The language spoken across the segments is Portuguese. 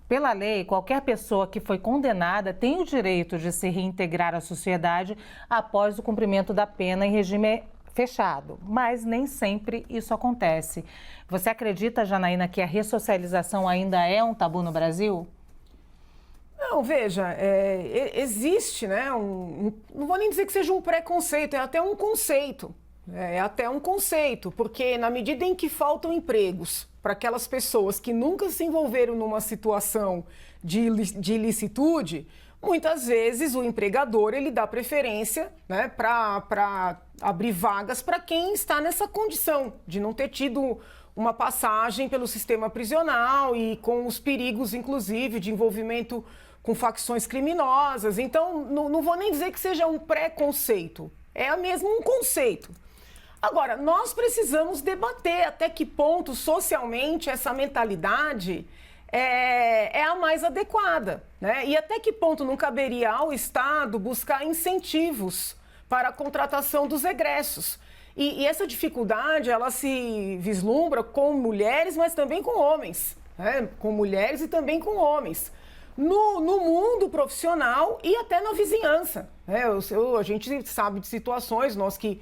Pela lei, qualquer pessoa que foi condenada tem o direito de se reintegrar à sociedade após o cumprimento da pena em regime fechado, mas nem sempre isso acontece. Você acredita, Janaína, que a ressocialização ainda é um tabu no Brasil? Não, veja, existe, né, não vou nem dizer que seja um preconceito, é até um conceito. É até um conceito, porque na medida em que faltam empregos para aquelas pessoas que nunca se envolveram numa situação de ilicitude, muitas vezes o empregador ele dá preferência, né, para abrir vagas para quem está nessa condição de não ter tido uma passagem pelo sistema prisional e com os perigos, inclusive, de envolvimento com facções criminosas. Então, não vou nem dizer que seja um preconceito, é mesmo um conceito. Agora, nós precisamos debater até que ponto, socialmente, essa mentalidade é a mais adequada, né? E até que ponto não caberia ao Estado buscar incentivos para a contratação dos egressos. E essa dificuldade, ela se vislumbra com mulheres, mas também com homens, né? Com mulheres e também com homens. No mundo profissional e até na vizinhança, né? A gente sabe de situações, nós que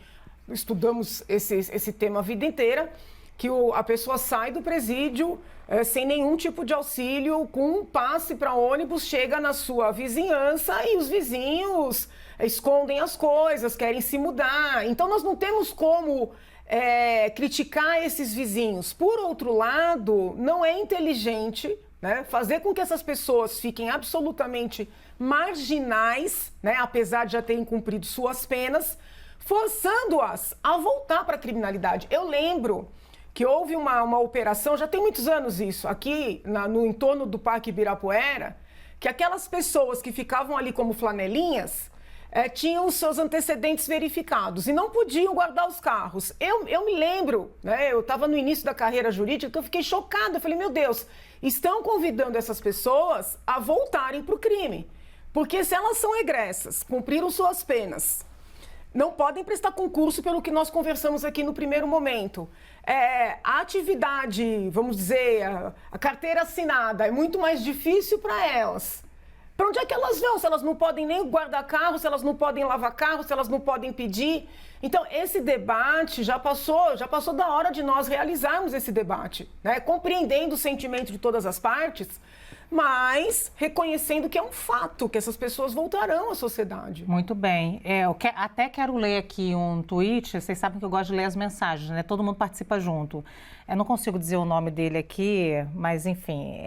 estudamos esse tema a vida inteira, que a pessoa sai do presídio sem nenhum tipo de auxílio, com um passe para ônibus, chega na sua vizinhança e os vizinhos escondem as coisas, querem se mudar. Então, nós não temos como criticar esses vizinhos. Por outro lado, não é inteligente, né, fazer com que essas pessoas fiquem absolutamente marginais, né, apesar de já terem cumprido suas penas, forçando-as a voltar para a criminalidade. Eu lembro que houve uma operação, já tem muitos anos isso, aqui no entorno do Parque Ibirapuera, que aquelas pessoas que ficavam ali como flanelinhas tinham os seus antecedentes verificados e não podiam guardar os carros. Eu me lembro, né, eu estava no início da carreira jurídica, que eu fiquei chocada, eu falei, meu Deus, estão convidando essas pessoas a voltarem para o crime, porque se elas são egressas, cumpriram suas penas, não podem prestar concurso pelo que nós conversamos aqui no primeiro momento. A atividade, vamos dizer, a carteira assinada é muito mais difícil para elas. Para onde é que elas vão? Se elas não podem nem guardar carro, se elas não podem lavar carro, se elas não podem pedir. Então, esse debate já passou da hora de nós realizarmos esse debate, né? Compreendendo o sentimento de todas as partes, mas reconhecendo que é um fato, que essas pessoas voltarão à sociedade. Muito bem. Até quero ler aqui um tweet, vocês sabem que eu gosto de ler as mensagens, né? Todo mundo participa junto. Eu não consigo dizer o nome dele aqui, mas enfim,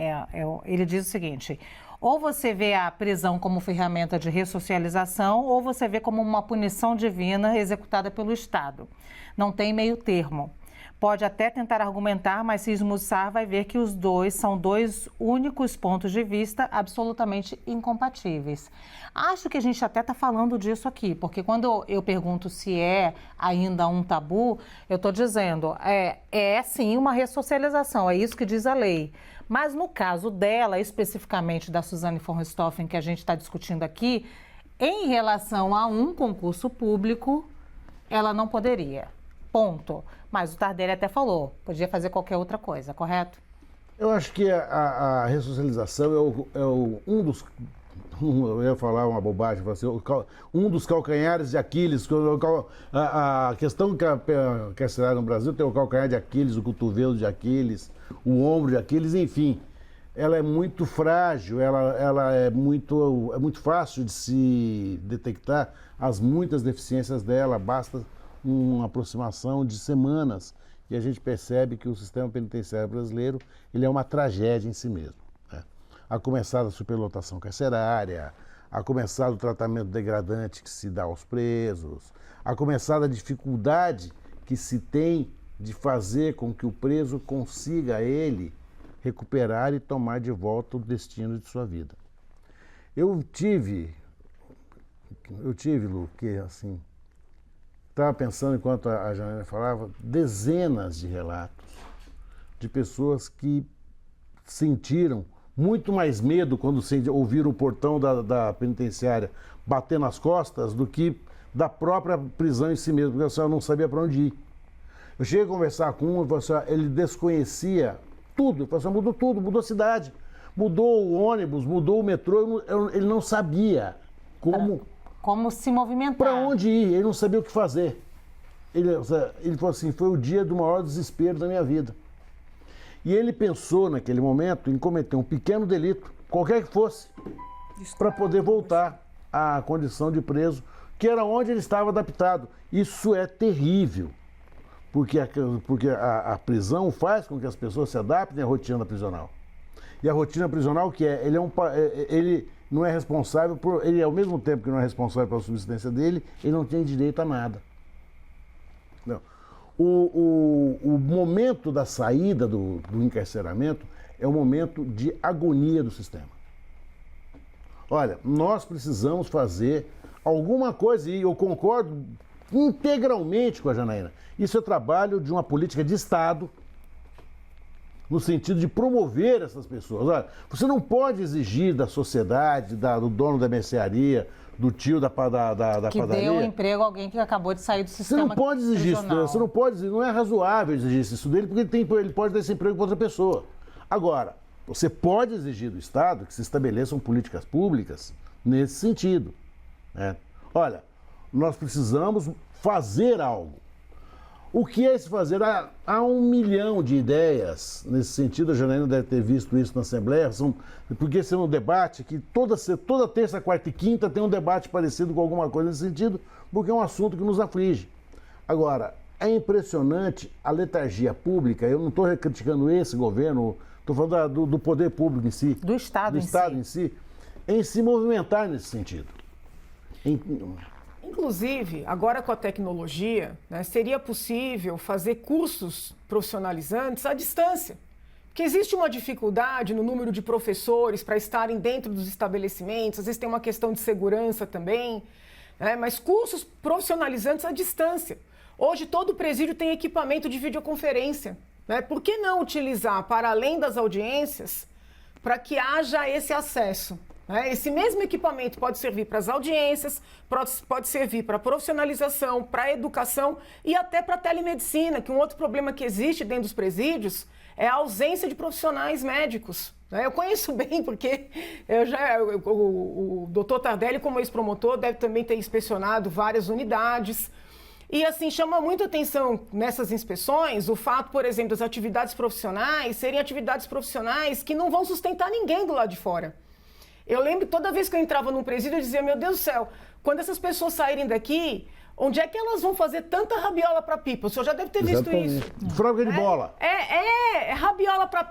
ele diz o seguinte: ou você vê a prisão como ferramenta de ressocialização, ou você vê como uma punição divina executada pelo Estado. Não tem meio termo. Pode até tentar argumentar, mas se esmiuçar, vai ver que os dois são dois únicos pontos de vista absolutamente incompatíveis. Acho que a gente até está falando disso aqui, porque quando eu pergunto se é ainda um tabu, eu estou dizendo, sim uma ressocialização, é isso que diz a lei. Mas no caso dela, especificamente da Suzane von Richthofen, que a gente está discutindo aqui, em relação a um concurso público, ela não poderia. Ponto. Mas o Tardelli até falou, podia fazer qualquer outra coisa, correto? Eu acho que a ressocialização um dos... Eu ia falar uma bobagem, um dos calcanhares de Aquiles. A questão que a cidade no Brasil tem o calcanhar de Aquiles, o cotovelo de Aquiles, o ombro de Aquiles, enfim. Ela é muito frágil, ela é muito fácil de se detectar as muitas deficiências dela, basta uma aproximação de semanas e a gente percebe que o sistema penitenciário brasileiro ele é uma tragédia em si mesmo, né? A começar da superlotação carcerária, a começar do tratamento degradante que se dá aos presos, a começar da dificuldade que se tem de fazer com que o preso consiga ele recuperar e tomar de volta o destino de sua vida. Eu tive, Lu, que assim, estava pensando, enquanto a Janaína falava, dezenas de relatos de pessoas que sentiram muito mais medo quando ouviram o portão da penitenciária bater nas costas do que da própria prisão em si mesmo, porque a senhora não sabia para onde ir. Eu cheguei a conversar com um, ele desconhecia tudo, ele falou assim, mudou tudo, mudou a cidade, mudou o ônibus, mudou o metrô, ele não sabia como se movimentar. Para onde ir, ele não sabia o que fazer. Ele falou assim, foi o dia do maior desespero da minha vida. E ele pensou, naquele momento, em cometer um pequeno delito, qualquer que fosse, para poder voltar à condição de preso, que era onde ele estava adaptado. Isso é terrível, porque a prisão faz com que as pessoas se adaptem à rotina prisional. E a rotina prisional, que é, ele não é responsável por... Ele, ao mesmo tempo que não é responsável pela subsistência dele, ele não tem direito a nada. Não. O momento da saída do encarceramento é um momento de agonia do sistema. Olha, nós precisamos fazer alguma coisa, e eu concordo integralmente com a Janaína. Isso é trabalho de uma política de Estado, no sentido de promover essas pessoas. Olha, você não pode exigir da sociedade, do dono da mercearia, do tio da padaria... Que deu um emprego a alguém que acabou de sair do sistema. Você não pode exigir prisional. Isso, você não pode, não é razoável exigir isso dele, porque ele pode dar esse emprego para outra pessoa. Agora, você pode exigir do Estado que se estabeleçam políticas públicas nesse sentido, né? Olha, nós precisamos fazer algo. O que é esse fazer? Há 1 milhão de ideias nesse sentido. A Janaína deve ter visto isso na Assembleia, porque esse é um debate que toda terça, quarta e quinta tem um debate parecido com alguma coisa nesse sentido, porque é um assunto que nos aflige. Agora, é impressionante a letargia pública. Eu não estou criticando esse governo, estou falando do poder público em si. Do Estado em si, em se movimentar nesse sentido. Inclusive, agora com a tecnologia, né, seria possível fazer cursos profissionalizantes à distância. Porque existe uma dificuldade no número de professores para estarem dentro dos estabelecimentos, às vezes tem uma questão de segurança também, né, mas cursos profissionalizantes à distância. Hoje todo presídio tem equipamento de videoconferência, né? Por que não utilizar, para além das audiências, para que haja esse acesso? Esse mesmo equipamento pode servir para as audiências, pode servir para a profissionalização, para a educação e até para a telemedicina, que um outro problema que existe dentro dos presídios é a ausência de profissionais médicos. Eu conheço bem, porque o doutor Tardelli, como ex-promotor, deve também ter inspecionado várias unidades. E, assim, chama muito atenção nessas inspeções o fato, por exemplo, das atividades profissionais serem atividades profissionais que não vão sustentar ninguém do lado de fora. Eu lembro, toda vez que eu entrava num presídio, eu dizia, meu Deus do céu, quando essas pessoas saírem daqui, onde é que elas vão fazer tanta rabiola para pipa? O senhor já deve ter visto isso. Franga de bola. É rabiola para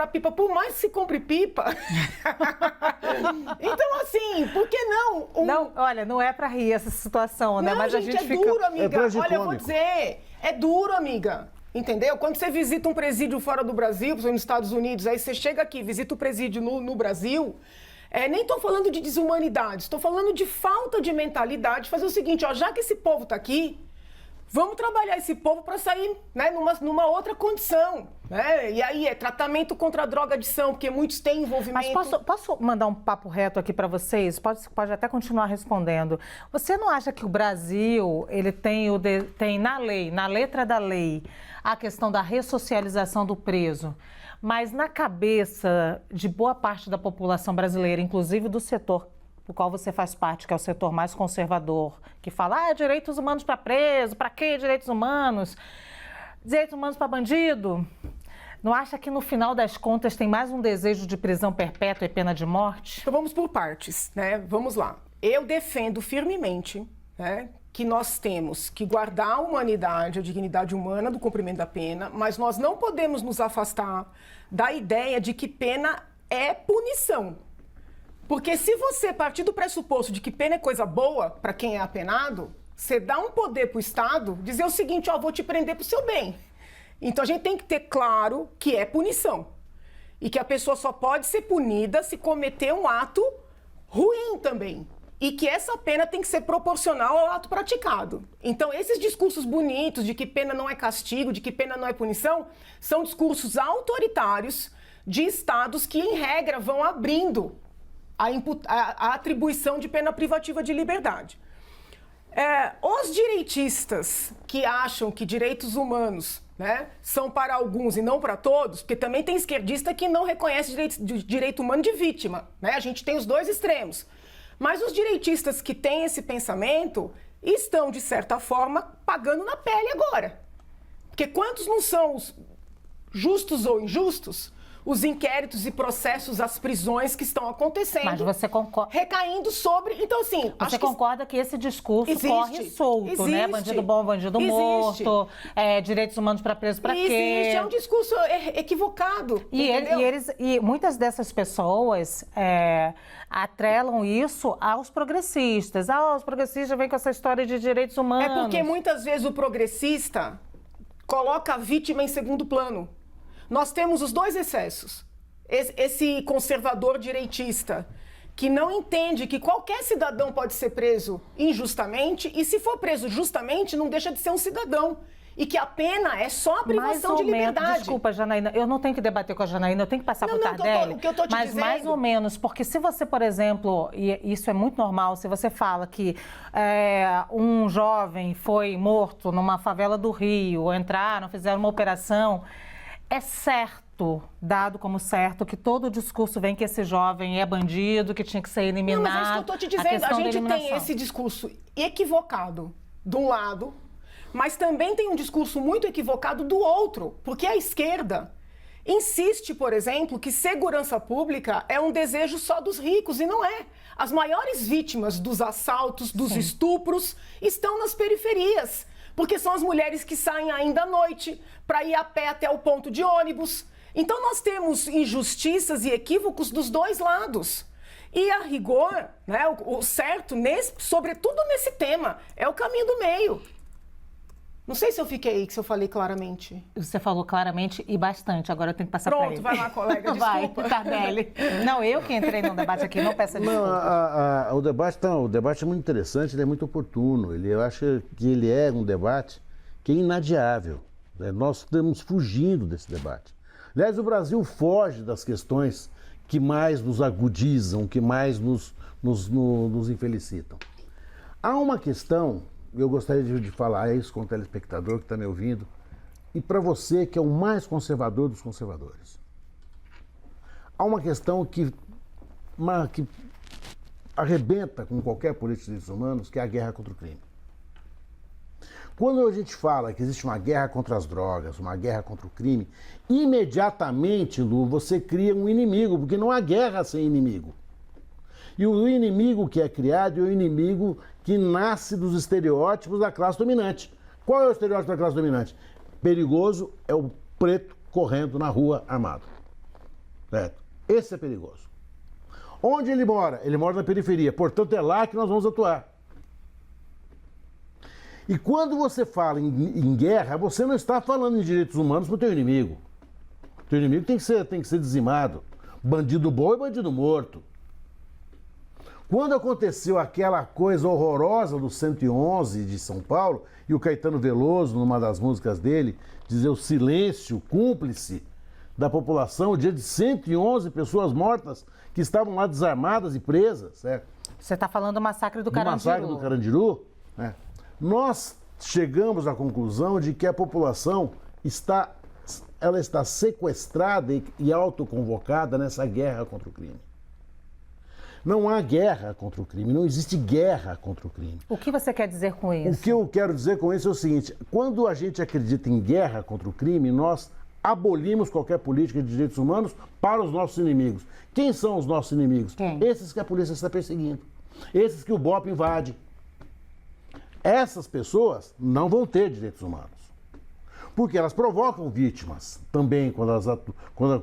pipa, por mais que se compre pipa. Então, assim, por que não? Não, olha, não é para rir essa situação, né? Não, mas gente, a gente é fica... duro, amiga. Olha, eu vou cômico. dizer, é duro, amiga. Entendeu? Quando você visita um presídio fora do Brasil, por exemplo, nos Estados Unidos, aí você chega aqui, visita o presídio no Brasil... nem estou falando de desumanidade, estou falando de falta de mentalidade. Fazer o seguinte, ó, já que esse povo está aqui, vamos trabalhar esse povo para sair, né, numa outra condição. Né? E aí é tratamento contra a drogadição, porque muitos têm envolvimento... Mas posso mandar um papo reto aqui para vocês? Pode até continuar respondendo. Você não acha que o Brasil ele tem na lei, na letra da lei, a questão da ressocialização do preso? Mas na cabeça de boa parte da população brasileira, inclusive do setor do qual você faz parte, que é o setor mais conservador, que fala, direitos humanos para preso, para que direitos humanos? Direitos humanos para bandido? Não acha que no final das contas tem mais um desejo de prisão perpétua e pena de morte? Então vamos por partes, né? Vamos lá. Eu defendo firmemente, né, que nós temos que guardar a humanidade, a dignidade humana do cumprimento da pena, mas nós não podemos nos afastar da ideia de que pena é punição. Porque se você partir do pressuposto de que pena é coisa boa para quem é apenado, você dá um poder para o Estado dizer o seguinte, vou te prender para o seu bem. Então a gente tem que ter claro que é punição. E que a pessoa só pode ser punida se cometer um ato ruim também. E que essa pena tem que ser proporcional ao ato praticado. Então, esses discursos bonitos de que pena não é castigo, de que pena não é punição, são discursos autoritários de estados que, em regra, vão abrindo a atribuição de pena privativa de liberdade. Os direitistas que acham que direitos humanos, né, são para alguns e não para todos, porque também tem esquerdista que não reconhece direito humano de vítima, né? A gente tem os dois extremos. Mas os direitistas que têm esse pensamento estão, de certa forma, pagando na pele agora. Porque quantos não são os justos ou injustos, os inquéritos e processos, as prisões que estão acontecendo. Mas você concorda... Recaindo sobre... Então, assim... Você concorda que esse discurso corre solto, né? Bandido bom, bandido morto, direitos humanos para preso para quê? Existe, é um discurso equivocado, e muitas dessas pessoas atrelam isso aos progressistas. Os progressistas vêm com essa história de direitos humanos. É porque muitas vezes o progressista coloca a vítima em segundo plano. Nós temos os dois excessos. Esse conservador direitista que não entende que qualquer cidadão pode ser preso injustamente e, se for preso justamente, não deixa de ser um cidadão. E que a pena é só a privação de liberdade. Desculpa, Janaína, eu não tenho que debater com a Janaína, eu tenho que passar para o Tardelli. O que eu tô te mas dizendo... mais ou menos, porque se você, por exemplo, e isso é muito normal, se você fala que um jovem foi morto numa favela do Rio, entraram, fizeram uma operação, é certo, dado como certo, que todo o discurso vem que esse jovem é bandido, que tinha que ser eliminado. Não, mas é isso que eu estou te dizendo. A gente tem esse discurso equivocado de um lado, mas também tem um discurso muito equivocado do outro, porque a esquerda insiste, por exemplo, que segurança pública é um desejo só dos ricos, e não é. As maiores vítimas dos assaltos, dos estupros, estão nas periferias, porque são as mulheres que saem ainda à noite para ir a pé até o ponto de ônibus. Então nós temos injustiças e equívocos dos dois lados. E a rigor, né, o certo, sobretudo nesse tema, é o caminho do meio. Não sei se eu falei claramente. Você falou claramente e bastante, agora eu tenho que passar para ele. Pronto, vai lá, colega, desculpa. Vai, Tardelli. Não, eu que entrei no debate aqui, não peço desculpa. Não, o debate é muito interessante, ele é muito oportuno. Eu acho que ele é um debate que é inadiável. Nós estamos fugindo desse debate. Aliás, o Brasil foge das questões que mais nos agudizam, que mais nos infelicitam. Há uma questão... Eu gostaria de falar isso com o telespectador que está me ouvindo e para você que é o mais conservador dos conservadores. Há uma questão que arrebenta com qualquer política de direitos humanos, que é a guerra contra o crime. Quando a gente fala que existe uma guerra contra as drogas, uma guerra contra o crime, imediatamente, Lu, você cria um inimigo, porque não há guerra sem inimigo. E o inimigo que é criado é o inimigo que nasce dos estereótipos da classe dominante. Qual é o estereótipo da classe dominante? Perigoso é o preto correndo na rua armado. Certo? Esse é perigoso. Onde ele mora? Ele mora na periferia, portanto é lá que nós vamos atuar. E quando você fala em guerra, você não está falando em direitos humanos para o teu inimigo. O teu inimigo tem que ser dizimado. Bandido bom e bandido morto. Quando aconteceu aquela coisa horrorosa do 111 de São Paulo, e o Caetano Veloso, numa das músicas dele, dizia o silêncio cúmplice da população, o dia de 111 pessoas mortas que estavam lá desarmadas e presas. Certo? Você está falando do massacre do Carandiru. Do massacre do Carandiru, né? Nós chegamos à conclusão de que a população está sequestrada e autoconvocada nessa guerra contra o crime. Não há guerra contra o crime, não existe guerra contra o crime. O que você quer dizer com isso? O que eu quero dizer com isso é o seguinte: quando a gente acredita em guerra contra o crime, nós abolimos qualquer política de direitos humanos para os nossos inimigos. Quem são os nossos inimigos? Quem? Esses que a polícia está perseguindo, esses que o BOP invade. Essas pessoas não vão ter direitos humanos. Porque elas provocam vítimas também quando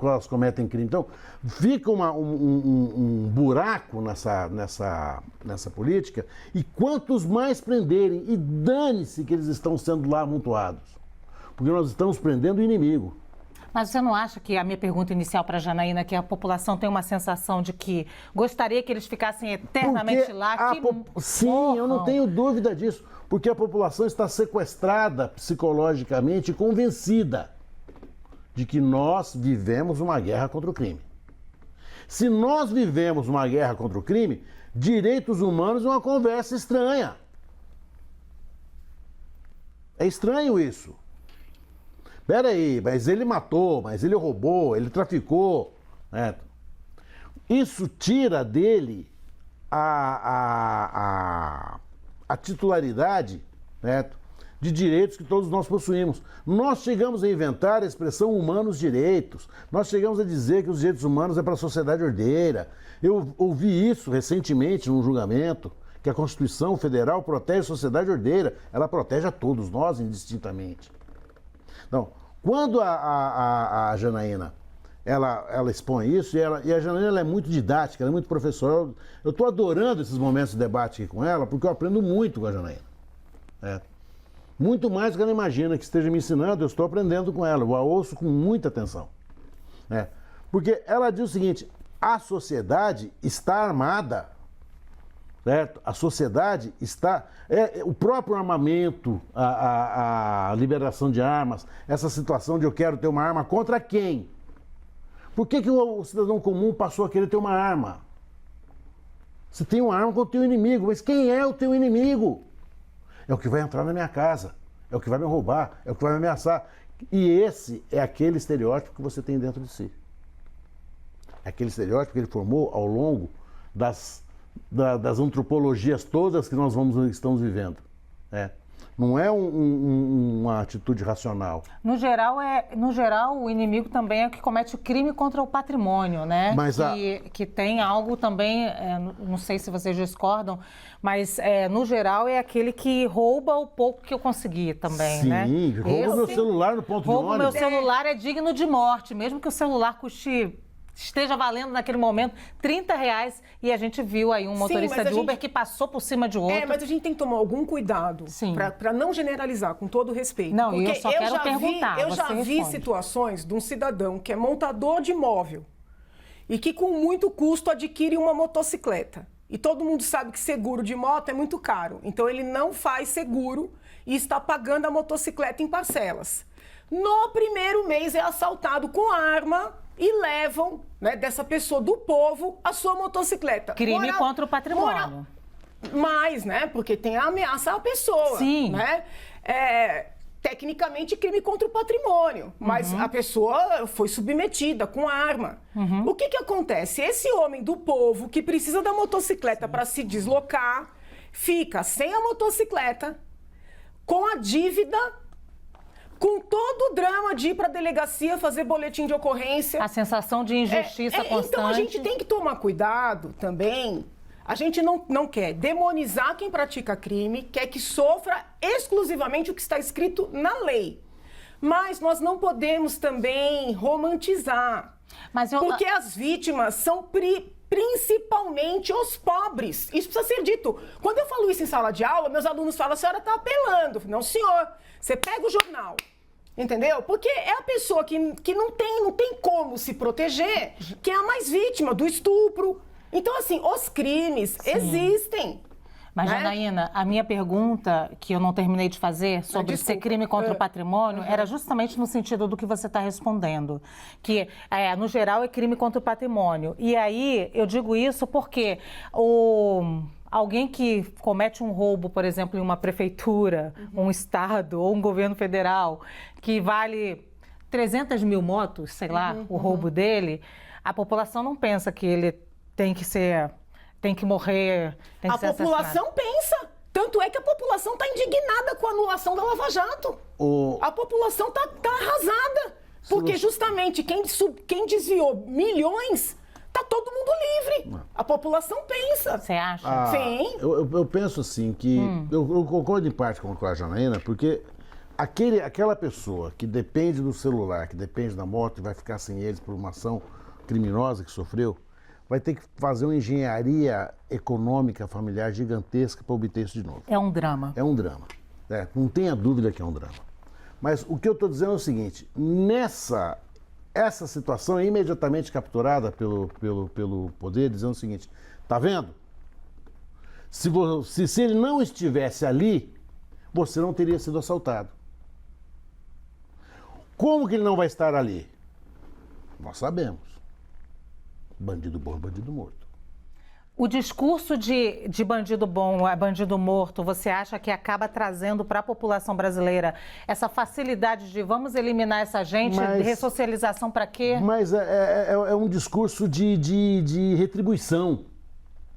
elas cometem crime. Então, fica um buraco nessa política, e quantos mais prenderem, e dane-se que eles estão sendo lá amontoados. Porque nós estamos prendendo o inimigo. Mas você não acha que a minha pergunta inicial para a Janaína, que a população tem uma sensação de que gostaria que eles ficassem eternamente lá? Sim, eu não tenho dúvida disso. Porque a população está sequestrada psicologicamente e convencida de que nós vivemos uma guerra contra o crime. Se nós vivemos uma guerra contra o crime, direitos humanos é uma conversa estranha. É estranho isso. Pera aí, mas ele matou, mas ele roubou, ele traficou. Né? Isso tira dele a titularidade, né, de direitos que todos nós possuímos. Nós chegamos a inventar a expressão humanos direitos. Nós chegamos a dizer que os direitos humanos é para a sociedade ordeira. Eu ouvi isso recentemente num julgamento, que a Constituição Federal protege a sociedade ordeira. Ela protege a todos nós indistintamente. Então, quando a Janaína ela expõe isso, e a Janaína ela é muito didática, ela é muito professora. Eu estou adorando esses momentos de debate aqui com ela, porque eu aprendo muito com a Janaína. É. Muito mais do que ela imagina que esteja me ensinando, eu estou aprendendo com ela, eu a ouço com muita atenção. É. Porque ela diz o seguinte, a sociedade está armada, certo? A sociedade está... o próprio armamento, a liberação de armas, essa situação de eu quero ter uma arma contra quem? Por que o cidadão comum passou a querer ter uma arma? Você tem uma arma contra o teu inimigo, mas quem é o teu inimigo? É o que vai entrar na minha casa, é o que vai me roubar, é o que vai me ameaçar. E esse é aquele estereótipo que você tem dentro de si. É aquele estereótipo que ele formou ao longo das antropologias todas que nós estamos vivendo. Não é uma atitude racional. No geral, o inimigo também é o que comete o crime contra o patrimônio, né? Mas que tem algo também, não sei se vocês discordam, mas no geral é aquele que rouba o pouco que eu consegui também, sim, né? Rouba meu celular no ponto de ônibus. Roubo meu celular é digno de morte, mesmo que o celular esteja valendo naquele momento R$30 e a gente viu aí um motorista de Uber que passou por cima de outro. Mas a gente tem que tomar algum cuidado para não generalizar, com todo respeito. Não, porque eu só quero perguntar. Eu já vi situações de um cidadão que é montador de imóvel e que com muito custo adquire uma motocicleta. E todo mundo sabe que seguro de moto é muito caro. Então ele não faz seguro e está pagando a motocicleta em parcelas. No primeiro mês é assaltado com arma e levam, né, dessa pessoa do povo a sua motocicleta. Crime contra o patrimônio. Mais, né? Porque tem a ameaça à pessoa. Sim. Né? Tecnicamente, crime contra o patrimônio. Mas a pessoa foi submetida com arma. O que acontece? Esse homem do povo que precisa da motocicleta para se deslocar, fica sem a motocicleta, com a dívida, com todo o drama de ir para a delegacia fazer boletim de ocorrência. A sensação de injustiça constante. Então a gente tem que tomar cuidado também. A gente não quer demonizar quem pratica crime, quer que sofra exclusivamente o que está escrito na lei. Mas nós não podemos também romantizar. Porque as vítimas são principalmente os pobres. Isso precisa ser dito. Quando eu falo isso em sala de aula, meus alunos falam, a senhora está apelando. Não, senhor. Você pega o jornal, entendeu? Porque é a pessoa que não tem como se proteger, que é a mais vítima do estupro. Então, assim, os crimes existem. Mas, né? Janaína, a minha pergunta, que eu não terminei de fazer, sobre ser crime contra o patrimônio, era justamente no sentido do que você está respondendo. Que, no geral, é crime contra o patrimônio. E aí, eu digo isso porque alguém que comete um roubo, por exemplo, em uma prefeitura, um estado ou um governo federal, que vale 300 mil motos, sei lá, o roubo dele, a população não pensa que ele tem que morrer, tem que ser assassinado. A população pensa. Tanto é que a população está indignada com a anulação da Lava Jato. A população está arrasada. Porque justamente quem desviou milhões, está todo mundo livre. A população pensa. Você acha? Sim. Eu penso assim que... Eu concordo em parte com a Janaína, porque aquela pessoa que depende do celular, que depende da moto e vai ficar sem eles por uma ação criminosa que sofreu, vai ter que fazer uma engenharia econômica familiar gigantesca para obter isso de novo. É um drama. É um drama. Não tenha dúvida que é um drama. Mas o que eu estou dizendo é o seguinte, essa situação é imediatamente capturada pelo poder, dizendo o seguinte, tá vendo? Se ele não estivesse ali, você não teria sido assaltado. Como que ele não vai estar ali? Nós sabemos. Bandido bom, bandido morto. O discurso de bandido bom, bandido morto, você acha que acaba trazendo para a população brasileira essa facilidade de vamos eliminar essa gente, ressocialização para quê? Mas é um discurso de retribuição,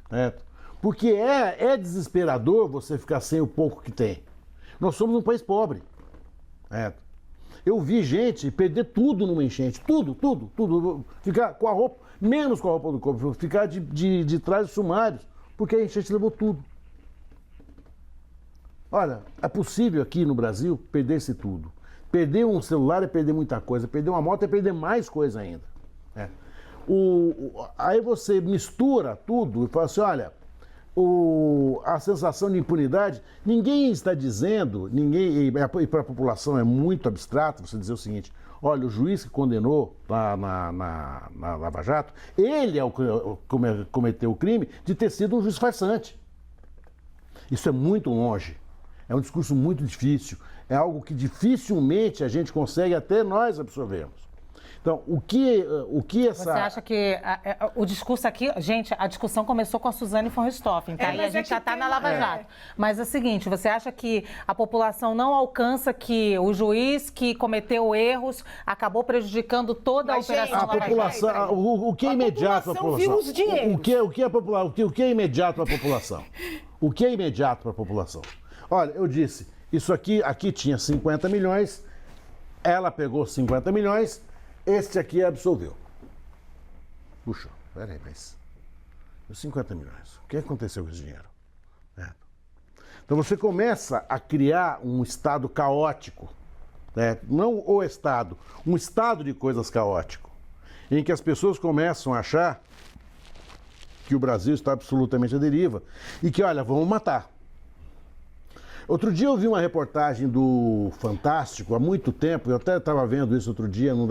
né? Porque é desesperador você ficar sem o pouco que tem. Nós somos um país pobre, né? Eu vi gente perder tudo numa enchente, tudo, ficar com a roupa, menos com a roupa do corpo, ficar de trás sumários, porque a enchente levou tudo. Olha, é possível aqui no Brasil perder-se tudo. Perder um celular é perder muita coisa, perder uma moto é perder mais coisa ainda, né? Aí você mistura tudo e fala assim, olha, a sensação de impunidade, ninguém está dizendo, e para a população é muito abstrato você dizer o seguinte, olha, o juiz que condenou lá na Lava Jato, ele é o que cometeu o crime de ter sido um juiz farsante. Isso é muito longe, é um discurso muito difícil, é algo que dificilmente a gente consegue até nós absorvermos. Então, o que essa... Você acha que o discurso aqui... Gente, a discussão começou com a Suzane von Richthofen, tá? E a gente já está na Lava Jato. Mas é o seguinte, você acha que a população não alcança que o juiz que cometeu erros acabou prejudicando toda a operação Lava Jato? População, o que é imediato para a população? Viu os dinheiros. O que é imediato para a população? O que é imediato para a população? Olha, eu disse, isso aqui tinha 50 milhões, ela pegou 50 milhões... Este aqui absolveu. Puxa, peraí, mas... Os 50 milhões, o que aconteceu com esse dinheiro? Então você começa a criar um estado caótico, né? Não o estado, um estado de coisas caótico, em que as pessoas começam a achar que o Brasil está absolutamente à deriva e que, olha, vamos matar. Outro dia eu vi uma reportagem do Fantástico, há muito tempo, eu até estava vendo isso outro dia, num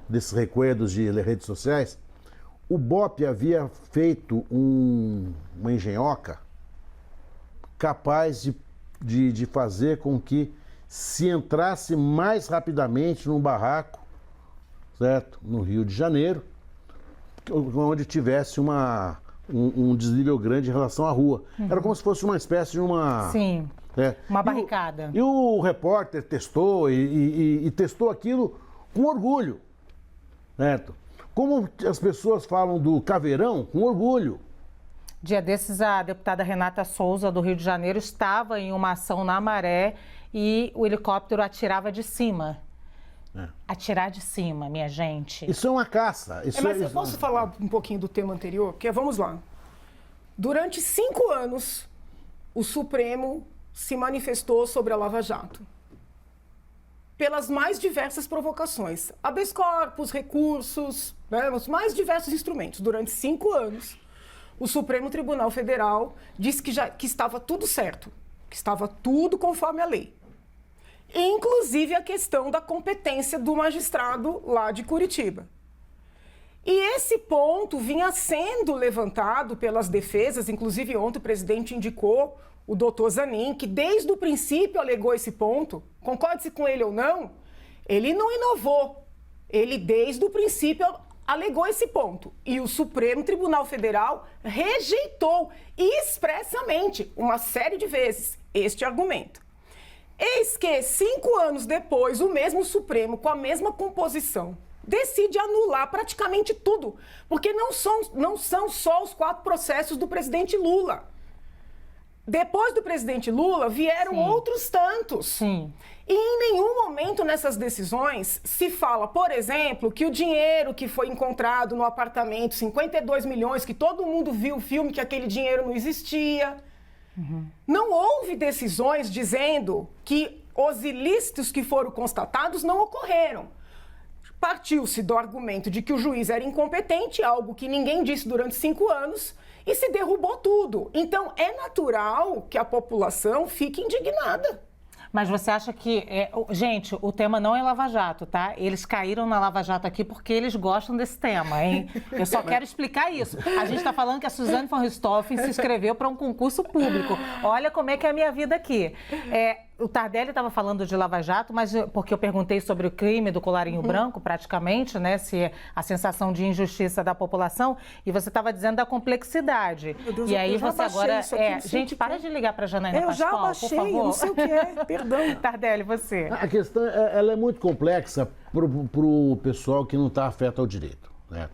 desses recuerdos de redes sociais. O BOPE havia feito uma engenhoca capaz de fazer com que se entrasse mais rapidamente num barraco, certo? No Rio de Janeiro, onde tivesse um desnível grande em relação à rua. Uhum. Era como se fosse uma espécie de uma... Sim. Uma barricada. E o repórter testou e testou aquilo com orgulho, certo? Como as pessoas falam do caveirão, com orgulho. Dia desses, a deputada Renata Souza, do Rio de Janeiro, estava em uma ação na Maré e o helicóptero atirava de cima. Atirar de cima, minha gente. Isso é uma caça. Mas eu posso falar um pouquinho do tema anterior? Porque vamos lá. Durante 5 anos, o Supremo se manifestou sobre a Lava Jato. Pelas mais diversas provocações. Habeas corpus, recursos, né, os mais diversos instrumentos. Durante 5 anos, o Supremo Tribunal Federal disse que estava tudo certo, que estava tudo conforme a lei. Inclusive a questão da competência do magistrado lá de Curitiba. E esse ponto vinha sendo levantado pelas defesas, inclusive ontem o presidente indicou o doutor Zanin, que desde o princípio alegou esse ponto, concorde-se com ele ou não, ele não inovou, ele desde o princípio alegou esse ponto. E o Supremo Tribunal Federal rejeitou expressamente, uma série de vezes, este argumento. Eis que, 5 anos depois, o mesmo Supremo, com a mesma composição, decide anular praticamente tudo, porque não são só os 4 processos do presidente Lula. Depois do presidente Lula, vieram outros tantos. Sim. E em nenhum momento nessas decisões se fala, por exemplo, que o dinheiro que foi encontrado no apartamento, 52 milhões, que todo mundo viu o filme, que aquele dinheiro não existia. Uhum. Não houve decisões dizendo que os ilícitos que foram constatados não ocorreram. Partiu-se do argumento de que o juiz era incompetente, algo que ninguém disse durante 5 anos, e se derrubou tudo. Então, é natural que a população fique indignada. Mas você acha que... gente, o tema não é Lava Jato, tá? Eles caíram na Lava Jato aqui porque eles gostam desse tema, hein? Eu só quero explicar isso. A gente está falando que a Suzane von Richthofen se inscreveu para um concurso público. Olha como é que é a minha vida aqui. o Tardelli estava falando de Lava Jato, mas porque eu perguntei sobre o crime do colarinho branco, praticamente, né? Se a sensação de injustiça da população, e você estava dizendo da complexidade. Meu Deus, e aí eu já você baixei agora... isso aqui, não sei gente, o que para é. de ligar para a Janaína Eu Pascoal, já baixei, por favor. eu não sei o que é, perdão. Tardelli, você. A questão ela é muito complexa para o pessoal que não está afeto ao direito, né?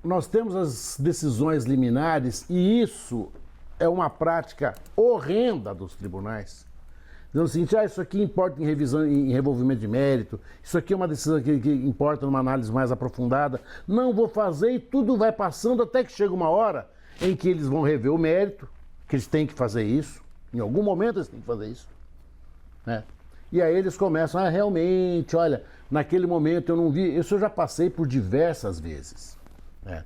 Nós temos as decisões liminares e isso é uma prática horrenda dos tribunais. Dizendo o seguinte, isso aqui importa em revisão, em revolvimento de mérito, isso aqui é uma decisão que importa numa análise mais aprofundada. Não vou fazer e tudo vai passando até que chega uma hora em que eles vão rever o mérito, que eles têm que fazer isso. Em algum momento eles têm que fazer isso, né? E aí eles começam, realmente, olha, naquele momento eu não vi, isso eu já passei por diversas vezes, né?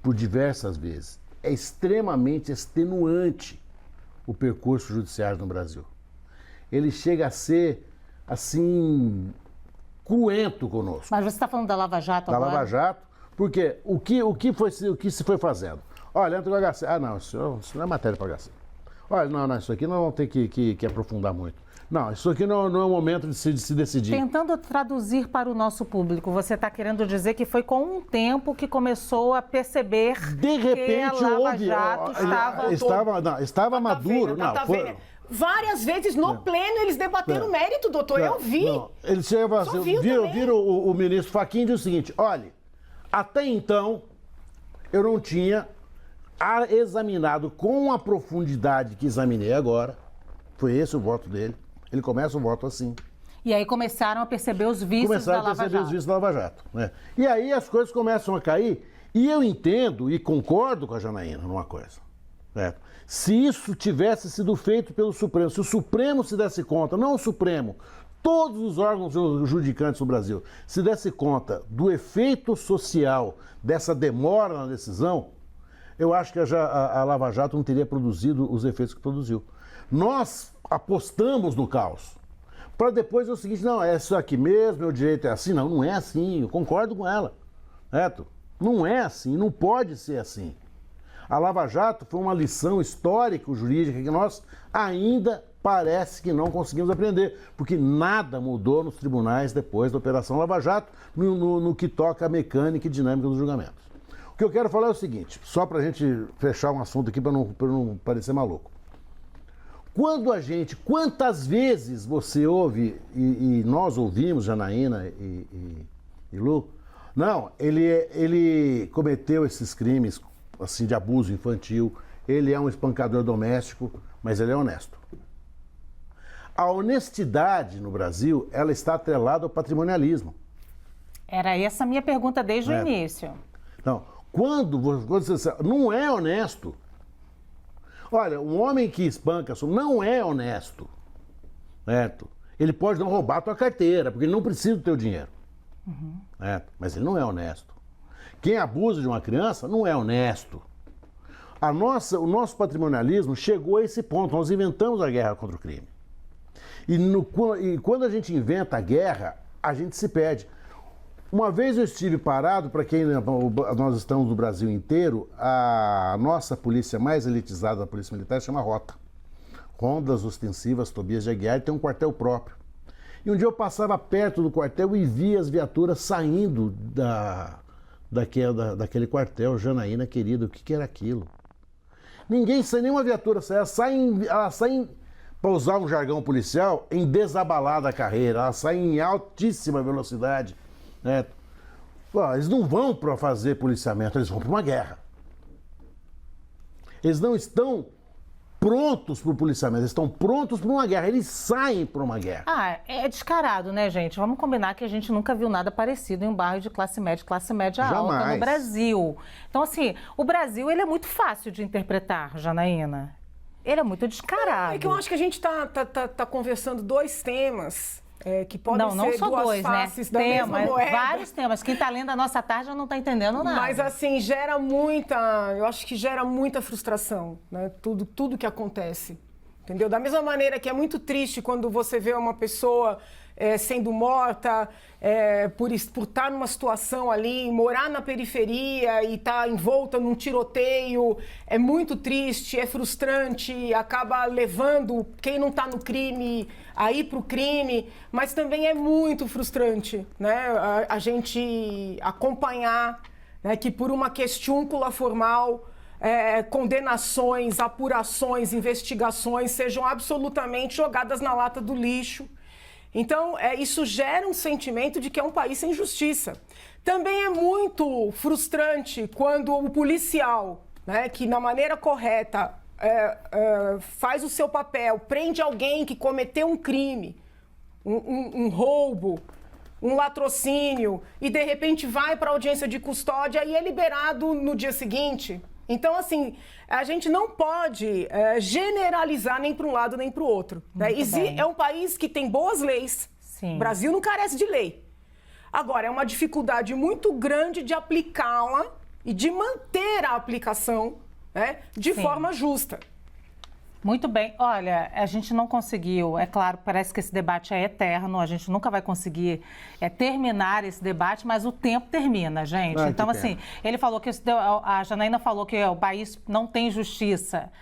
Por diversas vezes. É extremamente extenuante o percurso judiciário no Brasil. Ele chega a ser, assim, cruento conosco. Mas você está falando da Lava Jato Da agora? Lava Jato, porque o que se foi fazendo? Olha, entra o HC. Não, isso não é matéria para HC. Olha, não, isso aqui não vamos ter que aprofundar muito. Não, isso aqui não é o momento de se decidir. Tentando traduzir para o nosso público, você está querendo dizer que foi com um tempo que começou a perceber De repente que a Lava houve... Jato estava maduro. Várias vezes no pleno eles debateram o mérito, doutor, eu vi. Eles chegam assim, viram o ministro Fachin e diz o seguinte, olha, até então eu não tinha examinado com a profundidade que examinei agora, foi esse o voto dele, ele começa o voto assim. E aí começaram a perceber os vícios da Lava Jato. Começaram a perceber os vícios da Lava Jato, né? E aí as coisas começam a cair, e eu entendo e concordo com a Janaína numa coisa, certo? Se isso tivesse sido feito pelo Supremo, se o Supremo se desse conta, não o Supremo, todos os órgãos judicantes do Brasil se desse conta do efeito social dessa demora na decisão, eu acho que a Lava Jato não teria produzido os efeitos que produziu. Nós apostamos no caos. Para depois é o seguinte, não, é isso aqui mesmo, meu direito é assim. Não, não é assim, eu concordo com ela. Certo? Não é assim, não pode ser assim. A Lava Jato foi uma lição histórico-jurídica que nós ainda parece que não conseguimos aprender, porque nada mudou nos tribunais depois da Operação Lava Jato no que toca a mecânica e dinâmica dos julgamentos. O que eu quero falar é o seguinte, só para a gente fechar um assunto aqui para não parecer maluco. Quantas vezes você ouve, e nós ouvimos, Janaína e Lu, não, ele cometeu esses crimes assim, de abuso infantil, ele é um espancador doméstico, mas ele é honesto. A honestidade no Brasil, ela está atrelada ao patrimonialismo. Era essa a minha pergunta desde o início. Então, quando você não é honesto, olha, um homem que espanca não é honesto, certo? Ele pode não roubar a tua carteira, porque ele não precisa do teu dinheiro, certo? Mas ele não é honesto. Quem abusa de uma criança não é honesto. O nosso patrimonialismo chegou a esse ponto, nós inventamos a guerra contra o crime. E quando a gente inventa a guerra, a gente se perde. Uma vez eu estive parado, para quem nós estamos no Brasil inteiro, a nossa polícia mais elitizada, a Polícia Militar, chama Rota. Rondas Ostensivas Tobias de Aguiar, tem um quartel próprio. E um dia eu passava perto do quartel e via as viaturas saindo daquele quartel. Janaína, querida, o que era aquilo? Ninguém sai, nenhuma viatura sai, ela sai, para usar um jargão policial, em desabalada carreira, ela sai em altíssima velocidade. Né? Bom, eles não vão para fazer policiamento, eles vão para uma guerra. Eles não estão prontos para o policiamento, eles estão prontos para uma guerra, eles saem para uma guerra. É descarado, né, gente? Vamos combinar que a gente nunca viu nada parecido em um bairro de classe média alta no Brasil. Então, assim, o Brasil, ele é muito fácil de interpretar, Janaína. Ele é muito descarado. É que eu acho que a gente tá conversando dois temas que podem não ser só duas dois, faces né? da mesma moeda. Vários temas. Quem está lendo a nossa tarde não está entendendo nada. Mas, assim, eu acho que gera muita frustração, né? Tudo que acontece entendeu? Da mesma maneira que é muito triste quando você vê uma pessoa sendo morta por estar numa situação ali, morar na periferia e estar envolta num tiroteio, é muito triste, é frustrante, acaba levando quem não está no crime a ir para o crime, mas também é muito frustrante, né? A gente acompanhar, né, que por uma questiúncula formal, condenações, apurações, investigações sejam absolutamente jogadas na lata do lixo. Então, isso gera um sentimento de que é um país sem justiça. Também é muito frustrante quando o policial, né, que na maneira correta faz o seu papel, prende alguém que cometeu um crime, um roubo, um latrocínio, e de repente vai para a audiência de custódia e é liberado no dia seguinte. Então, assim, a gente não pode generalizar nem para um lado nem para o outro. Né? É um país que tem boas leis. Sim. O Brasil não carece de lei. Agora, é uma dificuldade muito grande de aplicá-la e de manter a aplicação, né, de forma justa. Muito bem. Olha, a gente não conseguiu, é claro, parece que esse debate é eterno, a gente nunca vai conseguir terminar esse debate, mas o tempo termina, gente. Então, assim, ele falou que a Janaína falou que o país não tem justiça.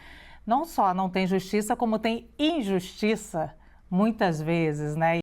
Não só não tem justiça, como tem injustiça muitas vezes, né?